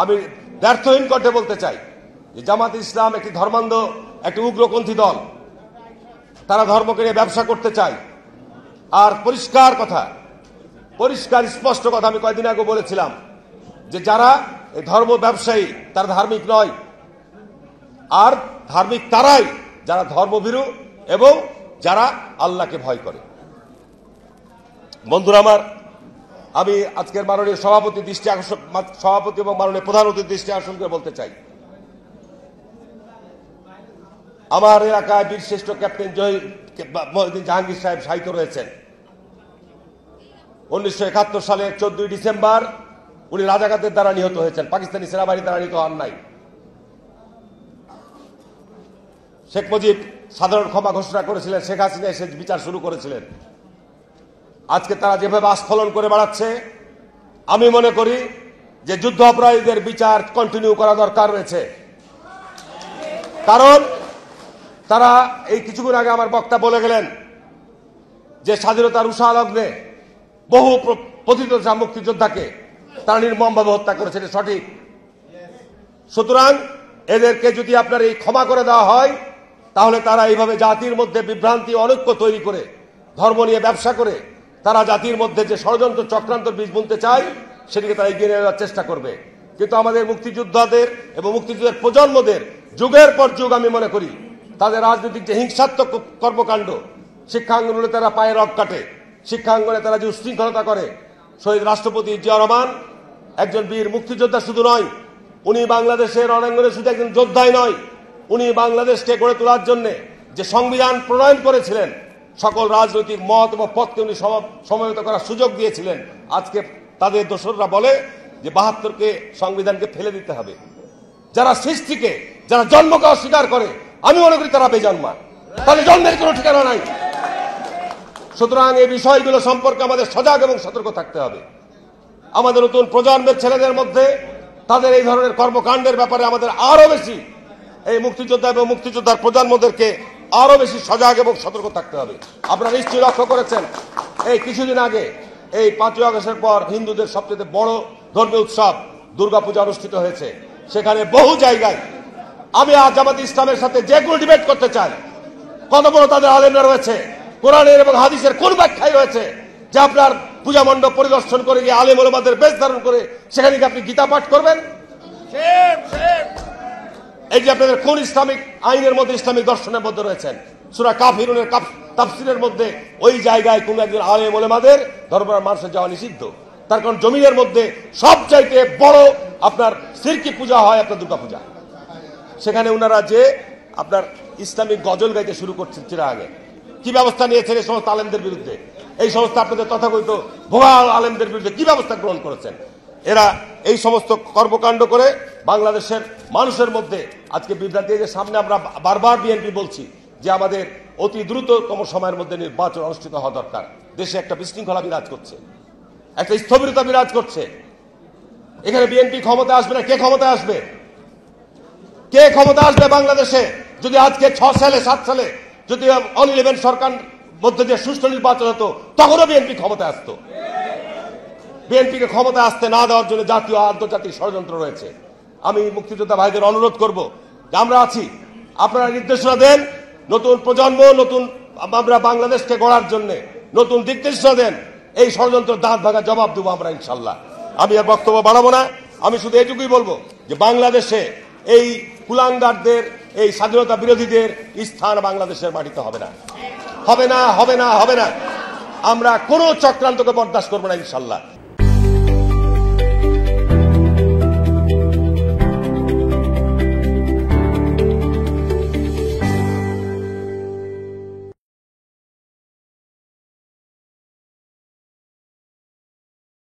আমি ব্যর্থহীন কণ্ঠে বলতে চাই যে জামাত ইসলাম একটি ধর্মান্ধ, একটি উগ্রপন্থী দল। তারা ধর্মকে নিয়ে ব্যবসা করতে চায়। আর পরিষ্কার স্পষ্ট কথা আমি কয়েকদিন আগে বলেছিলাম যে যারা এই ধর্ম ব্যবসায়ী তারা ধার্মিক নয়, আর ধার্মিক তারাই যারা ধর্মভীরু এবং যারা আল্লাহকে ভয় করে। বন্ধুরা আমার, আমি আজকের মাননীয় সভাপতি এবং মাননীয় প্রধান অতিথির দৃষ্টি আকর্ষণ করে বলতে চাই, আমার এলাকায় বীরশ্রেষ্ঠ ক্যাপ্টেন মহিউদ্দিন জাহাঙ্গীর সাহেব শায়িত রয়েছেন। 1971 সালে 14 ডিসেম্বর উনি রাজাকারদের দ্বারা নিহত হয়েছেন, পাকিস্তানি সেনাবাহিনীর দ্বারা নিহত হন নাই। শেখ মুজিব সাধারণ ক্ষমা ঘোষণা করেছিলেন, শেখ হাসিনা এসে বিচার শুরু করেছিলেন। আজকে তারা যেভাবে আস্ফলন করে বেড়াচ্ছে, আমি মনে করি যে যুদ্ধ অপরাধীদের বিচার কন্টিনিউ করা দরকার রয়েছে। কারণ তারা এই কিছুক্ষণ আগে আমার বক্তা বলে গেলেন যে স্বাধীনতার উষা লগ্নে বহু পতিত মুক্তিযোদ্ধাকে তারা নির্মমভাবে হত্যা করেছে, এটা সঠিক। সুতরাং এদেরকে যদি আপনার এই ক্ষমা করে দেওয়া হয়, তাহলে তারা এইভাবে জাতির মধ্যে বিভ্রান্তি, অনৈক্য তৈরি করে, ধর্ম নিয়ে ব্যবসা করে তারা জাতির মধ্যে যে ষড়যন্ত্র চক্রান্তর বীজ বুনতে চায় সেটিকে তারা এগিয়ে নেওয়ার চেষ্টা করবে। কিন্তু আমাদের মুক্তিযোদ্ধাদের এবং মুক্তিযুদ্ধের প্রজন্মদের যুগের পর যুগ আমি মনে করি তাদের রাজনৈতিক যে হিংসাত্মক কর্মকাণ্ড, শিক্ষাঙ্গনে তারা পায়ে রগ কাটে, শিক্ষাঙ্গনে তারা যে উশৃঙ্খলতা করে। শহীদ রাষ্ট্রপতি জিয়া রহমান একজন বীর মুক্তিযোদ্ধা শুধু নয়, উনি বাংলাদেশের রণাঙ্গনে শুধু একজন যোদ্ধাই নয়, উনি বাংলাদেশকে গড়ে তোলার জন্য যে সংবিধান প্রণয়ন করেছিলেন, সকল রাজনৈতিক মত এবং পথকে উনি সমবেত করার সুযোগ দিয়েছিলেন। আজকে তাদের দোসররা বলে যে ৭২কে সংবিধানকে ফেলে দিতে হবে। যারা সৃষ্টিকে, যারা জন্মকে অস্বীকার করে, আমি মনে করি তারা বেজন্মা, তাদের জন্মের কোনো ঠিকানা নাই। সুতরাং এই বিষয়গুলো সম্পর্কে আমাদের সজাগ এবং সতর্ক থাকতে হবে। আমাদের নতুন প্রজন্মের ছেলেদের মধ্যে তাদের এই ধরনের কর্মকাণ্ডের ব্যাপারে আমাদের আরো বেশি, এই মুক্তিযোদ্ধা এবং মুক্তিযোদ্ধার প্রজন্মদেরকে আরো বেশি সজাগ এবং সতর্ক থাকতে হবে। আপনারা নিশ্চয়ই লক্ষ্য করেছেন, এই কিছুদিন আগে এই 5ই আগস্টের পর হিন্দুদের সবচেয়ে বড় ধর্মীয় উৎসব দুর্গাপূজা অনুষ্ঠিত হয়েছে। সেখানে বহু জায়গায় আমি আজ জামাত ইসলামের সাথে যে কোনো ডিবেট করতে চাই, কত বড় তাদের আলেমরা রয়েছে, কোরআনের এবং হাদিসের কোন ব্যাখ্যায় রয়েছে যে আপনার পূজা মণ্ডপ পরিদর্শন করে গিয়ে আলেম ওলামাদের বেশ ধারণ করে সেখানে কি আপনি গীতা পাঠ করবেন? এই যে আপনাদের কোন ইসলামিক আইনের মধ্যে, ইসলামিক দর্শনের মধ্যে রয়েছেন, সূরা কাফিরুনের তাফসীরের মধ্যে ওই জায়গায় কোন একজন আলেম ওলামাদের দরবার মানুষের যাওয়া নিষিদ্ধ। তার কারণ জমিনের মধ্যে সবচাইতে বড় আপনার শিরকি পূজা হয় আপনার দুর্গা পূজা। সেখানে ওনারা যে আপনার ইসলামিক গজল গাইতে শুরু করছেন চিরাগে, কি ব্যবস্থা নিয়েছেন এই সমস্ত আলেমদের বিরুদ্ধে? এই সমস্ত আপনাদের তথাকথিত ভুয়া আলেমদের বিরুদ্ধে কি ব্যবস্থা গ্রহণ করেছেন? এরা এই সমস্ত কর্মকাণ্ড করে বাংলাদেশের মানুষের মধ্যে আজকে বিভ্রান্তি। যে সামনে আমরা বারবার বিএনপি বলছি যে আমাদের অতি দ্রুততম সময়ের মধ্যে নির্বাচন অনুষ্ঠিত হওয়া দরকার। দেশে একটা বিশৃঙ্খলা বিরাজ করছে, একটা স্থবিরতা বিরাজ করছে। এখানে বিএনপি ক্ষমতা আসবে না, কে ক্ষমতা আসবে? কে ক্ষমতা আসবে বাংলাদেশে যদি আজকে 6 সালে 7 সালে যদি অন 11 সরকার মধ্যে যে সুষ্ঠু নির্বাচন হতো, তখনও বিএনপি ক্ষমতা আসতো। বিএনপিকে ক্ষমতা আসতে না দেওয়ার জন্য জাতীয় আন্তর্জাতিক ষড়যন্ত্র রয়েছে। আমি মুক্তিযোদ্ধা ভাইদের অনুরোধ করব যে আমরা আছি, আপনারা নির্দেশনা দেন, নতুন প্রজন্ম, নতুন আমরা বাংলাদেশকে গড়ার জন্য নতুন দিক নির্দেশনা দেন। এই ষড়যন্ত্র দাঁত ভাঙা জবাব দেবো আমরা ইনশাল্লাহ। আমি আর বক্তব্য বাড়াবো না, আমি শুধু এটুকুই বলবো যে বাংলাদেশে এই কুলাঙ্গারদের, এই স্বাধীনতা বিরোধীদের স্থান বাংলাদেশের মাটিতে হবে না, হবে না, হবে না, হবে না। আমরা কোনো চক্রান্তকে বরদাস্ত করবো না ইনশাল্লাহ।